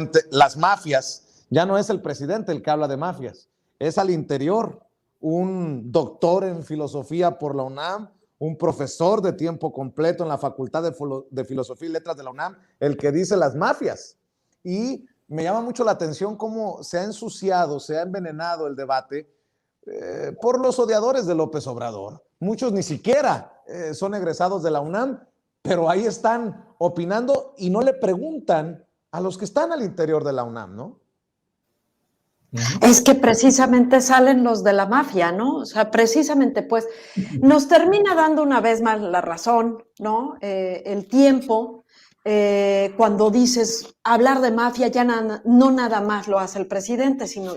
ante las mafias, ya no es el presidente el que habla de mafias, es al interior un doctor en filosofía por la UNAM, un profesor de tiempo completo en la Facultad de Filosofía y Letras de la UNAM, el que dice las mafias. Y me llama mucho la atención cómo se ha ensuciado, se ha envenenado el debate por los odiadores de López Obrador. Muchos ni siquiera son egresados de la UNAM, pero ahí están opinando y no le preguntan a los que están al interior de la UNAM, ¿no? Es que precisamente salen los de la mafia, ¿no? O sea, precisamente, pues, nos termina dando una vez más la razón, ¿no? El tiempo, cuando dices hablar de mafia, ya no nada más lo hace el presidente, sino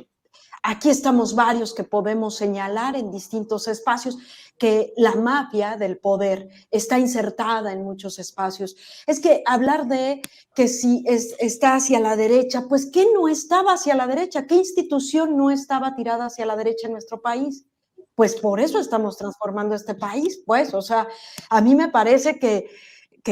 aquí estamos varios que podemos señalar en distintos espacios que la mafia del poder está insertada en muchos espacios. Es que hablar de que si está hacia la derecha, pues ¿qué no estaba hacia la derecha? ¿Qué institución no estaba tirada hacia la derecha en nuestro país? Pues por eso estamos transformando este país, pues, o sea, a mí me parece que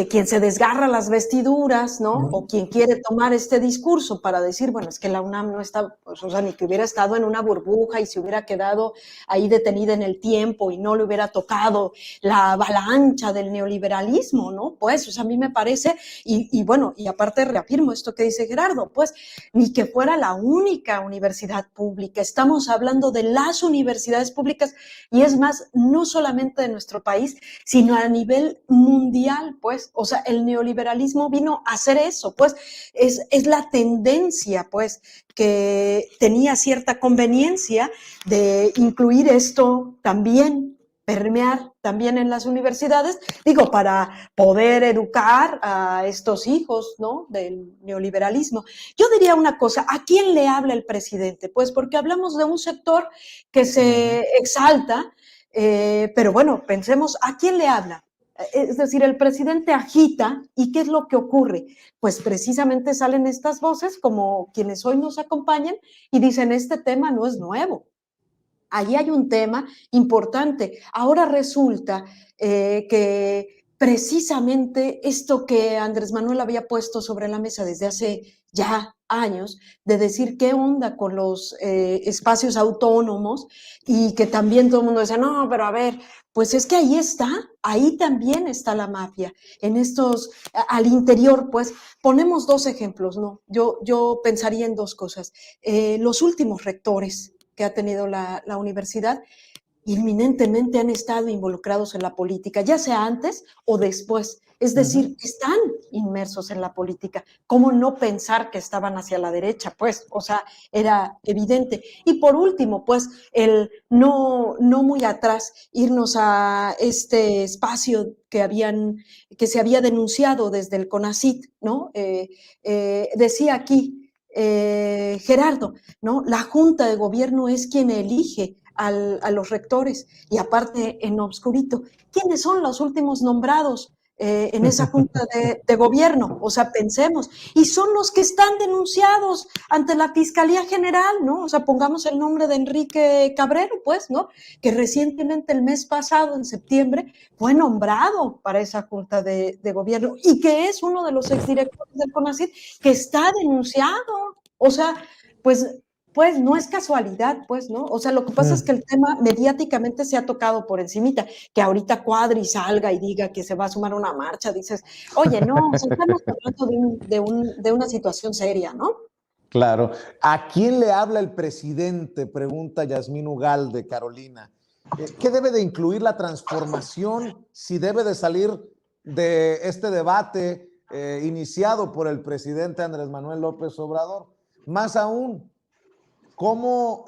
quien se desgarra las vestiduras, ¿no? O quien quiere tomar este discurso para decir, bueno, es que la UNAM no está, pues, o sea, ni que hubiera estado en una burbuja y se hubiera quedado ahí detenida en el tiempo y no le hubiera tocado la avalancha del neoliberalismo, ¿no? Pues, o sea, a mí me parece, y bueno, y aparte reafirmo esto que dice Gerardo, pues, ni que fuera la única universidad pública, estamos hablando de las universidades públicas y es más, no solamente de nuestro país, sino a nivel mundial, pues, o sea, el neoliberalismo vino a hacer eso, pues, es la tendencia, pues, que tenía cierta conveniencia de incluir esto también, permear también en las universidades, digo, para poder educar a estos hijos, ¿no?, del neoliberalismo. Yo diría una cosa, ¿a quién le habla el presidente? Pues porque hablamos de un sector que se exalta, pero bueno, pensemos, ¿a quién le habla? Es decir, el presidente agita, ¿y qué es lo que ocurre? Pues precisamente salen estas voces, como quienes hoy nos acompañan, y dicen, este tema no es nuevo. Allí hay un tema importante. Ahora resulta que precisamente esto que Andrés Manuel había puesto sobre la mesa desde hace ya años, de decir qué onda con los espacios autónomos y que también todo el mundo dice, no, pero a ver, pues es que ahí está, ahí también está la mafia, en estos, al interior, pues, ponemos dos ejemplos, ¿no? Yo pensaría en dos cosas. Los últimos rectores que ha tenido la universidad, inminentemente han estado involucrados en la política, ya sea antes o después. Es decir, están inmersos en la política. ¿Cómo no pensar que estaban hacia la derecha? Pues, o sea, era evidente. Y por último, pues, el no muy atrás, irnos a este espacio que se había denunciado desde el CONACYT, ¿no? Decía aquí Gerardo, ¿no? La Junta de Gobierno es quien elige a los rectores y aparte en obscurito, ¿quiénes son los últimos nombrados en esa junta de gobierno? O sea, pensemos, y son los que están denunciados ante la Fiscalía General, ¿no? O sea, pongamos el nombre de Enrique Cabrero, pues, ¿no? Que recientemente, el mes pasado, en septiembre, fue nombrado para esa junta de gobierno y que es uno de los exdirectores del CONACYT que está denunciado. O sea, pues no es casualidad, pues, ¿no? O sea, lo que pasa es que el tema mediáticamente se ha tocado por encimita, que ahorita Cuadri salga y diga que se va a sumar a una marcha, dices, oye, no, o sea, estamos hablando de una situación seria, ¿no? Claro. ¿A quién le habla el presidente? Pregunta Yasmín Ugalde, Carolina. ¿Qué debe de incluir la transformación si debe de salir de este debate iniciado por el presidente Andrés Manuel López Obrador? Más aún, ¿cómo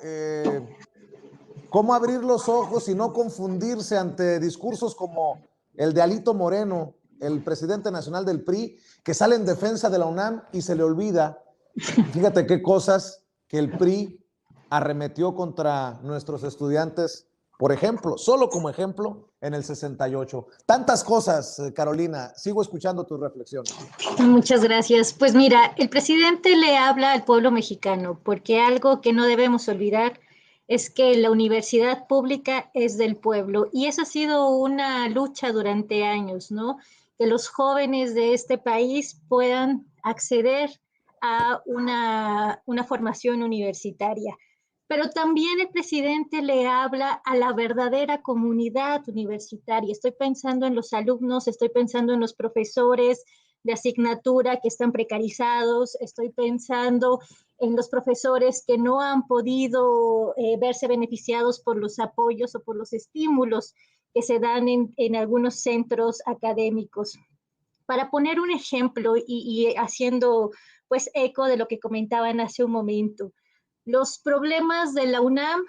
abrir los ojos y no confundirse ante discursos como el de Alito Moreno, el presidente nacional del PRI, que sale en defensa de la UNAM y se le olvida, fíjate qué cosas, que el PRI arremetió contra nuestros estudiantes, por ejemplo, solo como ejemplo, en el 68. Tantas cosas, Carolina, sigo escuchando tus reflexiones. Muchas gracias. Pues mira, el presidente le habla al pueblo mexicano, porque algo que no debemos olvidar es que la universidad pública es del pueblo y esa ha sido una lucha durante años, ¿no? Que los jóvenes de este país puedan acceder a una formación universitaria. Pero también el presidente le habla a la verdadera comunidad universitaria. Estoy pensando en los alumnos, estoy pensando en los profesores de asignatura que están precarizados, estoy pensando en los profesores que no han podido verse beneficiados por los apoyos o por los estímulos que se dan en algunos centros académicos. Para poner un ejemplo y haciendo pues eco de lo que comentaban hace un momento, los problemas de la UNAM,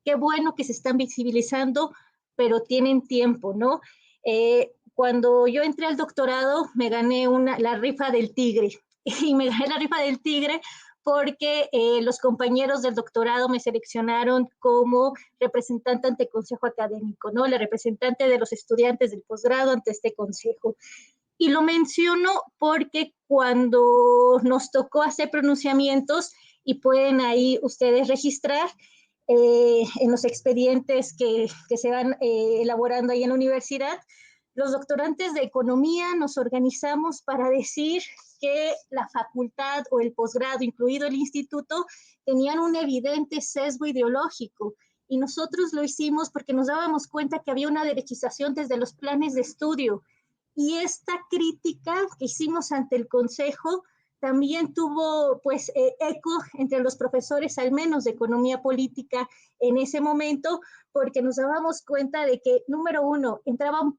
qué bueno que se están visibilizando, pero tienen tiempo, ¿no? Cuando yo entré al doctorado, me gané la rifa del tigre. Y me gané la rifa del tigre porque los compañeros del doctorado me seleccionaron como representante ante el consejo académico, ¿no? La representante de los estudiantes del posgrado ante este consejo. Y lo menciono porque cuando nos tocó hacer pronunciamientos, y pueden ahí ustedes registrar en los expedientes que se van elaborando ahí en la universidad, los doctorantes de economía nos organizamos para decir que la facultad o el posgrado, incluido el instituto, tenían un evidente sesgo ideológico. Y nosotros lo hicimos porque nos dábamos cuenta que había una derechización desde los planes de estudio. Y esta crítica que hicimos ante el Consejo también tuvo pues eco entre los profesores, al menos de economía política en ese momento, porque nos dábamos cuenta de que, número uno, entraban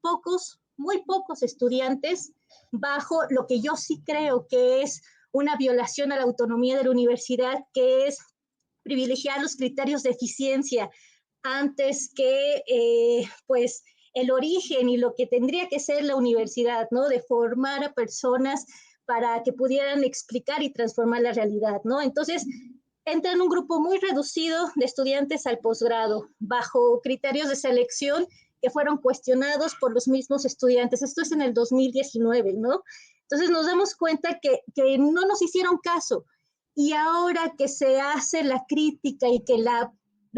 muy pocos estudiantes bajo lo que yo sí creo que es una violación a la autonomía de la universidad, que es privilegiar los criterios de eficiencia antes que pues el origen y lo que tendría que ser la universidad, ¿no? De formar a personas para que pudieran explicar y transformar la realidad, ¿no? Entonces, entra en un grupo muy reducido de estudiantes al posgrado, bajo criterios de selección que fueron cuestionados por los mismos estudiantes. Esto es en el 2019, ¿no? Entonces nos damos cuenta que no nos hicieron caso. Y ahora que se hace la crítica y que la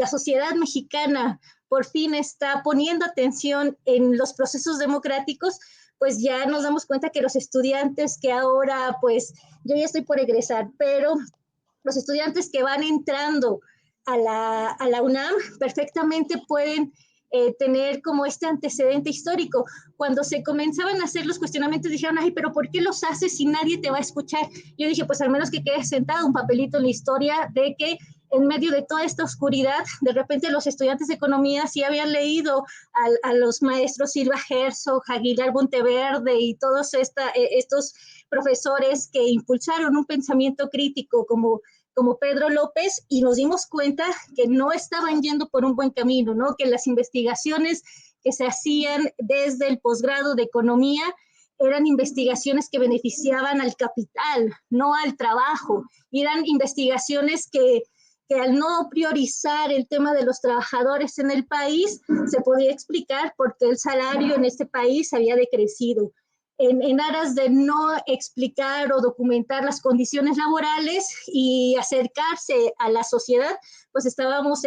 sociedad mexicana por fin está poniendo atención en los procesos democráticos, pues ya nos damos cuenta que los estudiantes que ahora, pues yo ya estoy por egresar, pero los estudiantes que van entrando a la UNAM perfectamente pueden tener como este antecedente histórico. Cuando se comenzaban a hacer los cuestionamientos, dijeron, ay, pero ¿por qué los haces si nadie te va a escuchar? Yo dije, pues al menos que quede sentado un papelito en la historia de que en medio de toda esta oscuridad, de repente los estudiantes de economía sí habían leído a los maestros Silva Herzog, Aguilar Monteverde y todos estos profesores que impulsaron un pensamiento crítico como Pedro López, y nos dimos cuenta que no estaban yendo por un buen camino, ¿no? Que las investigaciones que se hacían desde el posgrado de economía eran investigaciones que beneficiaban al capital, no al trabajo. Y eran investigaciones que al no priorizar el tema de los trabajadores en el país, se podía explicar por qué el salario en este país había decrecido. En aras de no explicar o documentar las condiciones laborales y acercarse a la sociedad, pues estábamos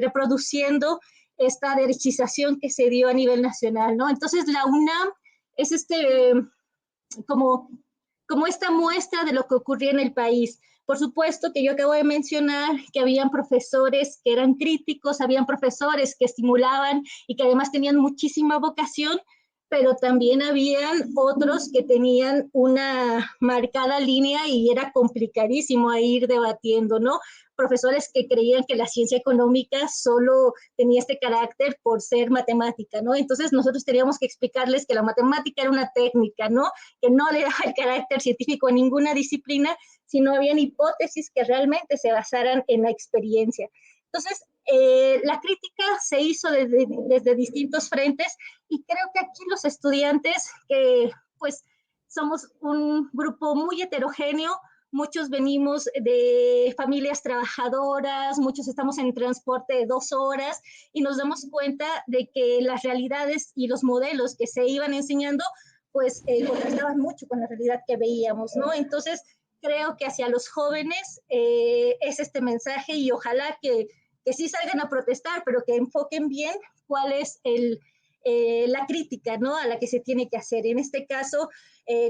reproduciendo esta derechización que se dio a nivel nacional, ¿no? Entonces la UNAM es como esta muestra de lo que ocurría en el país. Por supuesto que yo acabo de mencionar que habían profesores que eran críticos, habían profesores que estimulaban y que además tenían muchísima vocación, pero también habían otros que tenían una marcada línea y era complicadísimo ir debatiendo, ¿no? Profesores que creían que la ciencia económica solo tenía este carácter por ser matemática, ¿no? Entonces nosotros teníamos que explicarles que la matemática era una técnica, ¿no? Que no le daba el carácter científico a ninguna disciplina, sino habían hipótesis que realmente se basaran en la experiencia. Entonces, la crítica se hizo desde distintos frentes y creo que aquí los estudiantes, que pues somos un grupo muy heterogéneo, muchos venimos de familias trabajadoras, muchos estamos en transporte de 2 horas y nos damos cuenta de que las realidades y los modelos que se iban enseñando pues contrastaban mucho con la realidad que veíamos, ¿no? Entonces creo que hacia los jóvenes es este mensaje y ojalá que sí salgan a protestar, pero que enfoquen bien cuál es la crítica, ¿no? A la que se tiene que hacer. En este caso,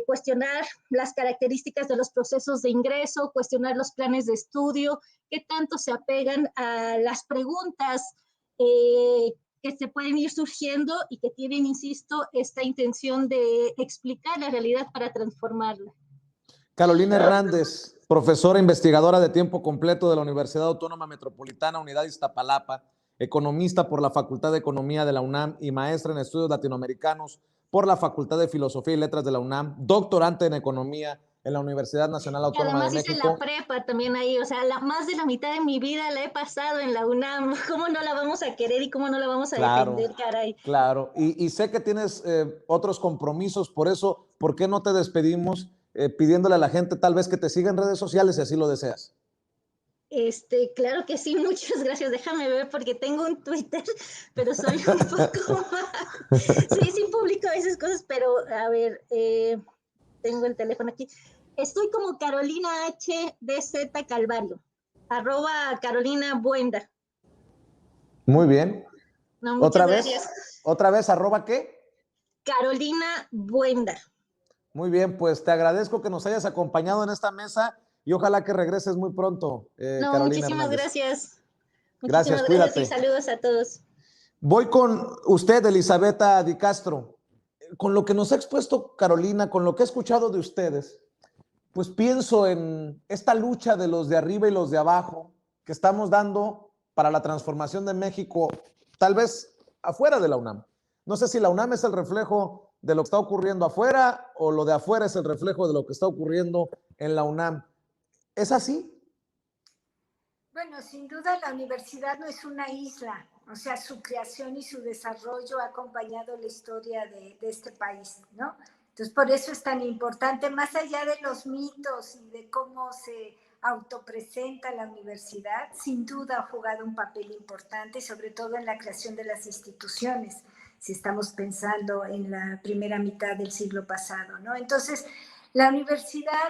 cuestionar las características de los procesos de ingreso, cuestionar los planes de estudio, qué tanto se apegan a las preguntas que se pueden ir surgiendo y que tienen, insisto, esta intención de explicar la realidad para transformarla. Carolina Hernández, profesora investigadora de tiempo completo de la Universidad Autónoma Metropolitana, Unidad Iztapalapa, economista por la Facultad de Economía de la UNAM y maestra en estudios latinoamericanos por la Facultad de Filosofía y Letras de la UNAM, doctorante en economía en la Universidad Nacional Y Autónoma de además hice México. la prepa también ahí, o sea, más de la mitad de mi vida la he pasado en la UNAM. ¿Cómo no la vamos a querer y cómo no la vamos a defender, caray? Claro, y sé que tienes otros compromisos, por eso, ¿por qué no te despedimos pidiéndole a la gente tal vez que te siga en redes sociales si así lo deseas? Claro que sí, muchas gracias. Déjame ver porque tengo un Twitter, pero soy un poco mal. Sí, sí publico esas cosas, pero a ver, tengo el teléfono aquí. Estoy como Carolina H. DZ Calvario, @ Carolina Buenda. Muy bien. No, muchas gracias. ¿Otra vez, arroba qué? Carolina Buenda. Muy bien, pues te agradezco que nos hayas acompañado en esta mesa y ojalá que regreses muy pronto, No, Carolina muchísimas Hernández. gracias. Gracias, Muchísimas gracias y cuídate. saludos a todos. Voy con usted, Elisabetta Di Castro. Con lo que nos ha expuesto Carolina, con lo que he escuchado de ustedes, pues pienso en esta lucha de los de arriba y los de abajo que estamos dando para la transformación de México, tal vez afuera de la UNAM. No sé si la UNAM es el reflejo de lo que está ocurriendo afuera o lo de afuera es el reflejo de lo que está ocurriendo en la UNAM. ¿Es así? Bueno, sin duda la universidad no es una isla, o sea, su creación y su desarrollo ha acompañado la historia de este país, ¿no? Entonces, por eso es tan importante, más allá de los mitos y de cómo se autopresenta la universidad, sin duda ha jugado un papel importante, sobre todo en la creación de las instituciones, si estamos pensando en la primera mitad del siglo pasado, ¿no? Entonces, la universidad,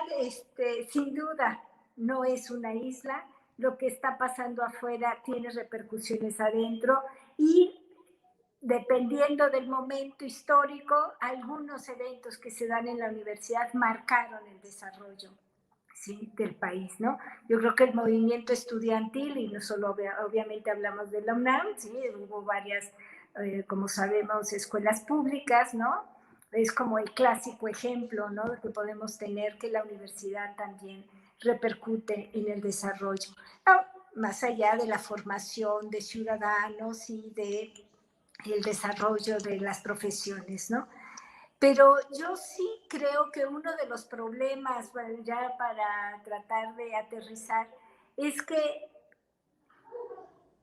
sin duda, no es una isla. Lo que está pasando afuera tiene repercusiones adentro y dependiendo del momento histórico, algunos eventos que se dan en la universidad marcaron el desarrollo, ¿sí?, del país, ¿no? Yo creo que el movimiento estudiantil, y no solo obviamente hablamos de la UNAM, ¿sí?, hubo varias, como sabemos, escuelas públicas, ¿no? Es como el clásico ejemplo, ¿no?, que podemos tener, que la universidad también repercute en el desarrollo, ¿no?, más allá de la formación de ciudadanos y de el desarrollo de las profesiones, ¿no? Pero yo sí creo que uno de los problemas, bueno, ya para tratar de aterrizar, es que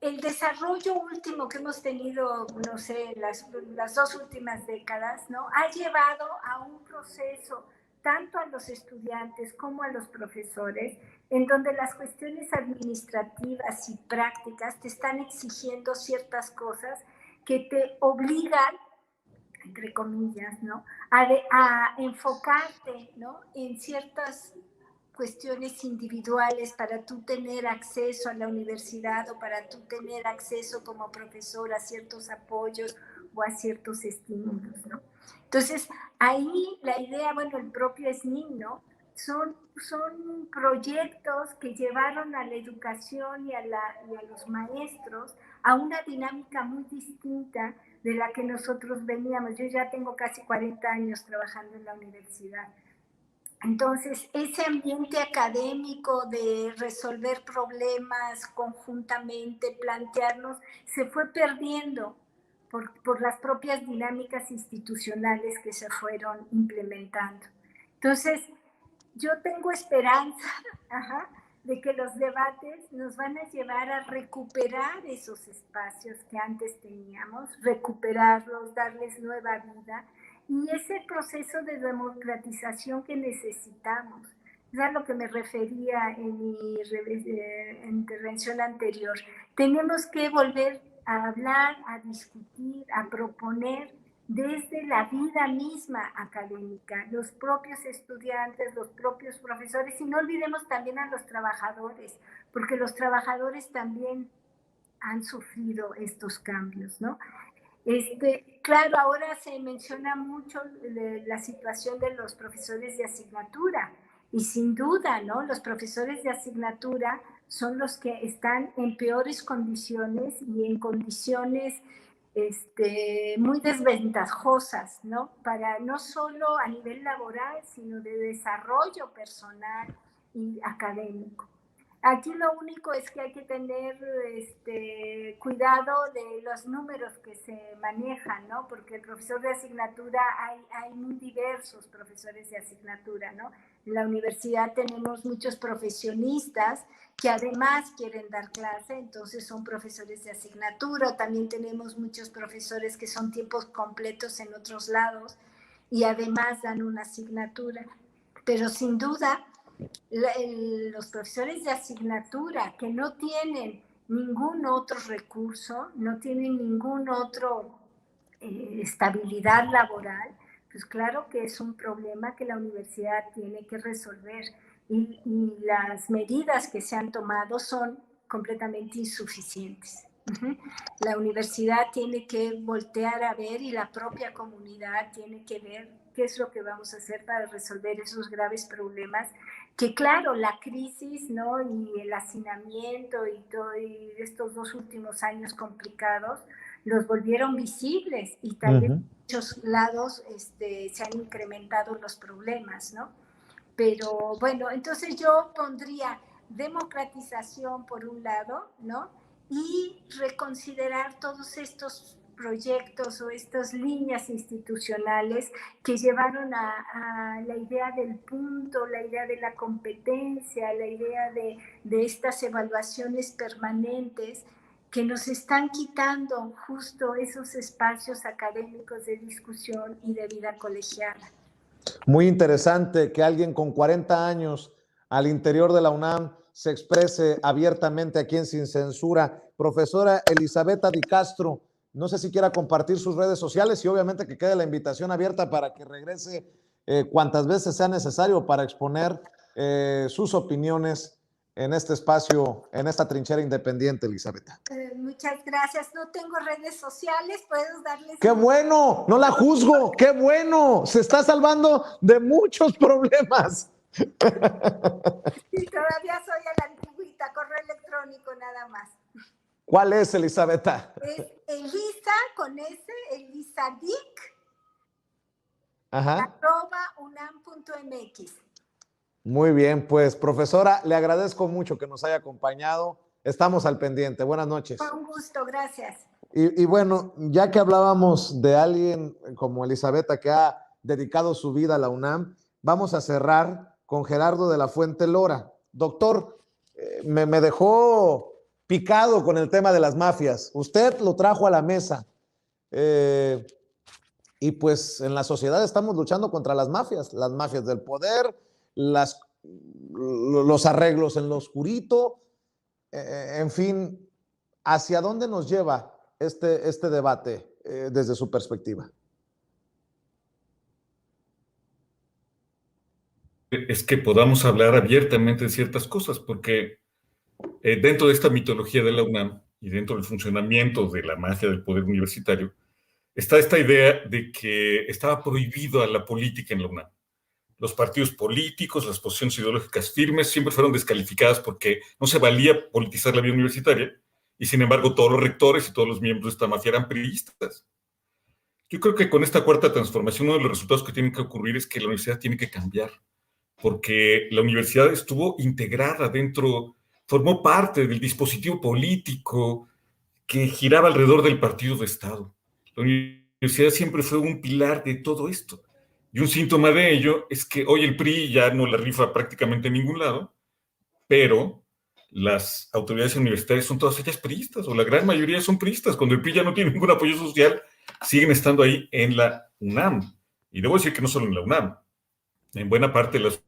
el desarrollo último que hemos tenido, no sé, las 2 últimas décadas, ¿no?, ha llevado a un proceso tanto a los estudiantes como a los profesores, en donde las cuestiones administrativas y prácticas te están exigiendo ciertas cosas que te obligan, entre comillas, ¿no?, a enfocarte, ¿no?, en ciertas cuestiones individuales para tú tener acceso a la universidad o para tú tener acceso como profesor a ciertos apoyos o a ciertos estímulos, ¿no? Entonces, ahí la idea, bueno, el propio SNIM, ¿no?, son proyectos que llevaron a la educación y a los maestros a una dinámica muy distinta de la que nosotros veníamos. Yo ya tengo casi 40 años trabajando en la universidad. Entonces, ese ambiente académico de resolver problemas conjuntamente, plantearnos, se fue perdiendo por las propias dinámicas institucionales que se fueron implementando. Entonces, yo tengo esperanza de que los debates nos van a llevar a recuperar esos espacios que antes teníamos, recuperarlos, darles nueva vida, y ese proceso de democratización que necesitamos. Es a lo que me refería en mi intervención anterior. Tenemos que volver a hablar, a discutir, a proponer desde la vida misma académica, los propios estudiantes, los propios profesores, y no olvidemos también a los trabajadores, porque los trabajadores también han sufrido estos cambios, ¿no? Claro, ahora se menciona mucho la situación de los profesores de asignatura y sin duda, ¿no? Los profesores de asignatura son los que están en peores condiciones y en condiciones muy desventajosas, ¿no? Para no solo a nivel laboral, sino de desarrollo personal y académico. Aquí lo único es que hay que tener cuidado de los números que se manejan, ¿no? Porque el profesor de asignatura, hay muy diversos profesores de asignatura, ¿no? En la universidad tenemos muchos profesionistas que además quieren dar clase, entonces son profesores de asignatura. También tenemos muchos profesores que son tiempos completos en otros lados y además dan una asignatura. Pero sin duda, los profesores de asignatura que no tienen ningún otro recurso, no tienen ningún otro estabilidad laboral, pues claro que es un problema que la universidad tiene que resolver y las medidas que se han tomado son completamente insuficientes. La universidad tiene que voltear a ver y la propia comunidad tiene que ver qué es lo que vamos a hacer para resolver esos graves problemas que, claro, la crisis, ¿no? Y el hacinamiento y estos 2 últimos años complicados los volvieron visibles y también en muchos lados se han incrementado los problemas, ¿no? Pero bueno, entonces yo pondría democratización por un lado, ¿no? Y reconsiderar todos estos proyectos o estas líneas institucionales que llevaron a la idea del punto, la idea de la competencia, la idea de estas evaluaciones permanentes que nos están quitando justo esos espacios académicos de discusión y de vida colegiada. Muy interesante que alguien con 40 años al interior de la UNAM se exprese abiertamente aquí en Sin Censura. Profesora Elisabetta Di Castro, no sé si quiera compartir sus redes sociales y obviamente que quede la invitación abierta para que regrese cuantas veces sea necesario para exponer sus opiniones en este espacio, en esta trinchera independiente, Elisabetta. Muchas gracias. No tengo redes sociales, puedo darles... ¡Qué bueno! No la juzgo. ¡Qué bueno! Se está salvando de muchos problemas. Sí, todavía soy a la antigüita, correo electrónico nada más. ¿Cuál es, Elisabetta? Es Elisa con S, Elisadic, @unam.mx. Muy bien, pues profesora, le agradezco mucho que nos haya acompañado. Estamos al pendiente. Buenas noches. Fue un gusto, gracias. Y bueno, ya que hablábamos de alguien como Elisabetta que ha dedicado su vida a la UNAM, vamos a cerrar con Gerardo de la Fuente Lora. Doctor, me dejó picado con el tema de las mafias. Usted lo trajo a la mesa. Y pues en la sociedad estamos luchando contra las mafias del poder, los arreglos en lo oscurito, en fin, ¿hacia dónde nos lleva este debate desde su perspectiva? Es que podamos hablar abiertamente de ciertas cosas, porque dentro de esta mitología de la UNAM y dentro del funcionamiento de la mafia del poder universitario, está esta idea de que estaba prohibido a la política en la UNAM. Los partidos políticos, las posiciones ideológicas firmes siempre fueron descalificadas porque no se valía politizar la vida universitaria y sin embargo todos los rectores y todos los miembros de esta mafia eran priistas. Yo creo que con esta cuarta transformación uno de los resultados que tienen que ocurrir es que la universidad tiene que cambiar, porque la universidad estuvo integrada dentro, formó parte del dispositivo político que giraba alrededor del partido de Estado. La universidad siempre fue un pilar de todo esto. Y un síntoma de ello es que hoy el PRI ya no la rifa prácticamente en ningún lado, pero las autoridades universitarias son todas ellas priistas, o la gran mayoría son priistas. Cuando el PRI ya no tiene ningún apoyo social, siguen estando ahí en la UNAM. Y debo decir que no solo en la UNAM, en buena parte de las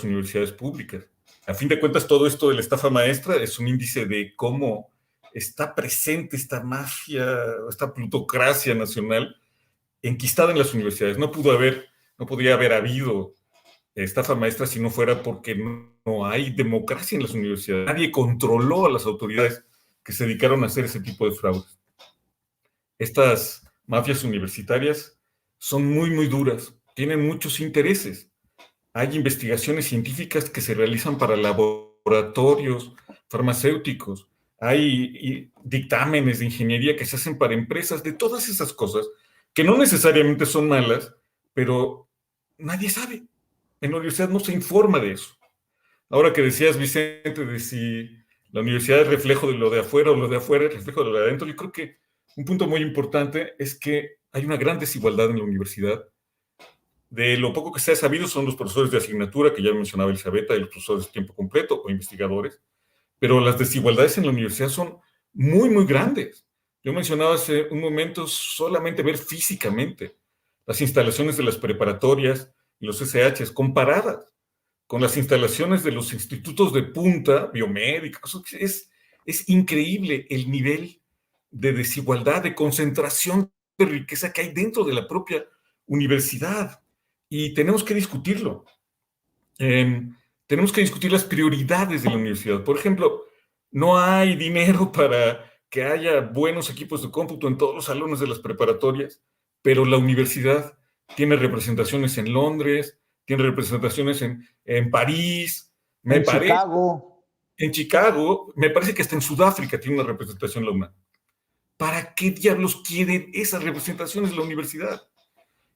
universidades públicas. A fin de cuentas, todo esto de la estafa maestra es un índice de cómo está presente esta mafia, esta plutocracia nacional enquistada en las universidades. No podría haber habido estafa maestra si no fuera porque no hay democracia en las universidades. Nadie controló a las autoridades que se dedicaron a hacer ese tipo de fraudes. Estas mafias universitarias son muy, muy duras, tienen muchos intereses. Hay investigaciones científicas que se realizan para laboratorios farmacéuticos, hay dictámenes de ingeniería que se hacen para empresas, de todas esas cosas, que no necesariamente son malas, pero nadie sabe. En la universidad no se informa de eso. Ahora que decías, Vicente, de si la universidad es reflejo de lo de afuera o lo de afuera es reflejo de lo de adentro, yo creo que un punto muy importante es que hay una gran desigualdad en la universidad. De lo poco que se ha sabido son los profesores de asignatura, que ya mencionaba Elizabeth, y los profesores de tiempo completo o investigadores, pero las desigualdades en la universidad son muy, muy grandes. Yo mencionaba hace un momento solamente ver físicamente las instalaciones de las preparatorias y los SHs comparadas con las instalaciones de los institutos de punta, biomédicos. Es increíble el nivel de desigualdad, de concentración de riqueza que hay dentro de la propia universidad. Y tenemos que discutirlo. Tenemos que discutir las prioridades de la universidad. Por ejemplo, no hay dinero para que haya buenos equipos de cómputo en todos los salones de las preparatorias, pero la universidad tiene representaciones en Londres, tiene representaciones en París, Chicago. En Chicago, me parece que hasta en Sudáfrica tiene una representación la UNAM. ¿Para qué diablos quieren esas representaciones la universidad?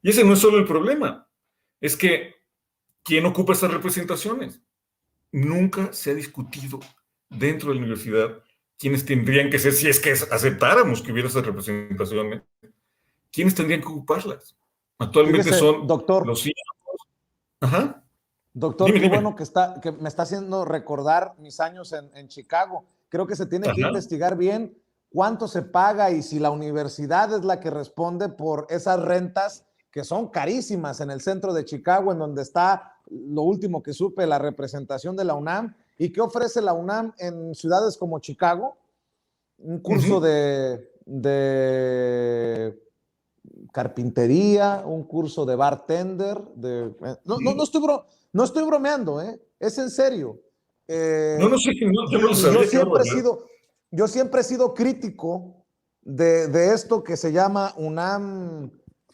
Y ese no es solo el problema. Es que, ¿quién ocupa esas representaciones? Nunca se ha discutido dentro de la universidad quiénes tendrían que ser, si es que aceptáramos que hubiera esas representaciones, quiénes tendrían que ocuparlas. Actualmente Fíjese, son doctor, los hijos. Ajá. Doctor, Dime, qué dime. bueno que me está haciendo recordar mis años en Chicago. Creo que se tiene que investigar bien cuánto se paga y si la universidad es la que responde por esas rentas que son carísimas en el centro de Chicago, en donde está, lo último que supe, la representación de la UNAM. ¿Y qué ofrece la UNAM en ciudades como Chicago? Un curso de carpintería, un curso de bartender. No estoy bromeando, es en serio. No sé, yo no lo sabía. Yo siempre he sido crítico de esto que se llama UNAM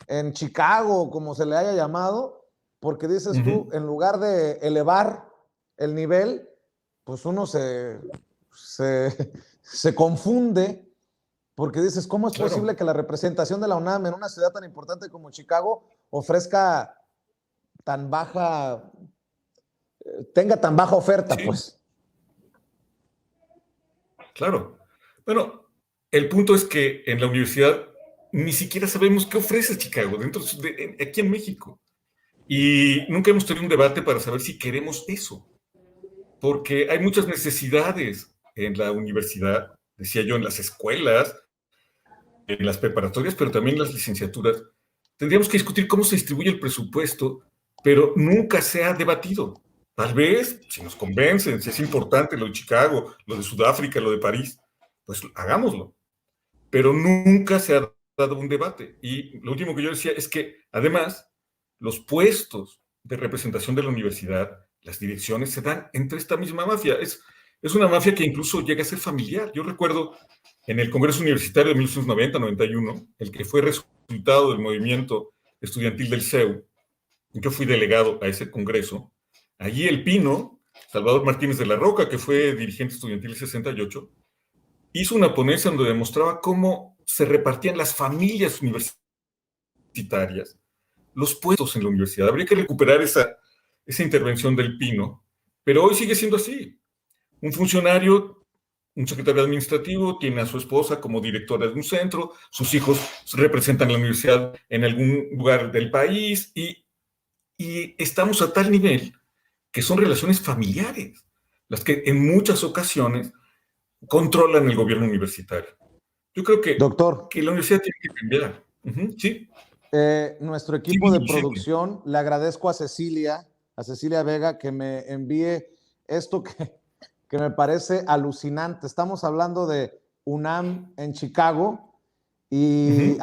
en Chicago, como se le haya llamado, porque dices tú, en lugar de elevar el nivel, pues uno se confunde, porque dices, ¿cómo es posible que la representación de la UNAM en una ciudad tan importante como Chicago ofrezca tan baja, tenga tan baja oferta, pues? Claro. Bueno, el punto es que en la universidad ni siquiera sabemos qué ofrece Chicago aquí en México. Y nunca hemos tenido un debate para saber si queremos eso. Porque hay muchas necesidades en la universidad, decía yo, en las escuelas, en las preparatorias, pero también en las licenciaturas. Tendríamos que discutir cómo se distribuye el presupuesto, pero nunca se ha debatido. Tal vez, si nos convencen, si es importante lo de Chicago, lo de Sudáfrica, lo de París, pues hagámoslo. Pero nunca se ha dado un debate. Y lo último que yo decía es que, además, los puestos de representación de la universidad, las direcciones, se dan entre esta misma mafia. Es una mafia que incluso llega a ser familiar. Yo recuerdo en el Congreso Universitario de 1990-91, el que fue resultado del movimiento estudiantil del CEU, yo fui delegado a ese congreso. Allí el Pino, Salvador Martínez de la Roca, que fue dirigente estudiantil en 68, hizo una ponencia donde demostraba cómo se repartían las familias universitarias los puestos en la universidad. Habría que recuperar esa intervención del Pino, pero hoy sigue siendo así. Un funcionario, un secretario administrativo, tiene a su esposa como directora de un centro, sus hijos representan la universidad en algún lugar del país y estamos a tal nivel que son relaciones familiares las que en muchas ocasiones controlan el gobierno universitario. Yo creo que, doctor, que la universidad tiene que cambiar. ¿Sí? Nuestro equipo de producción, le agradezco a Cecilia Vega, que me envíe esto que me parece alucinante. Estamos hablando de UNAM en Chicago y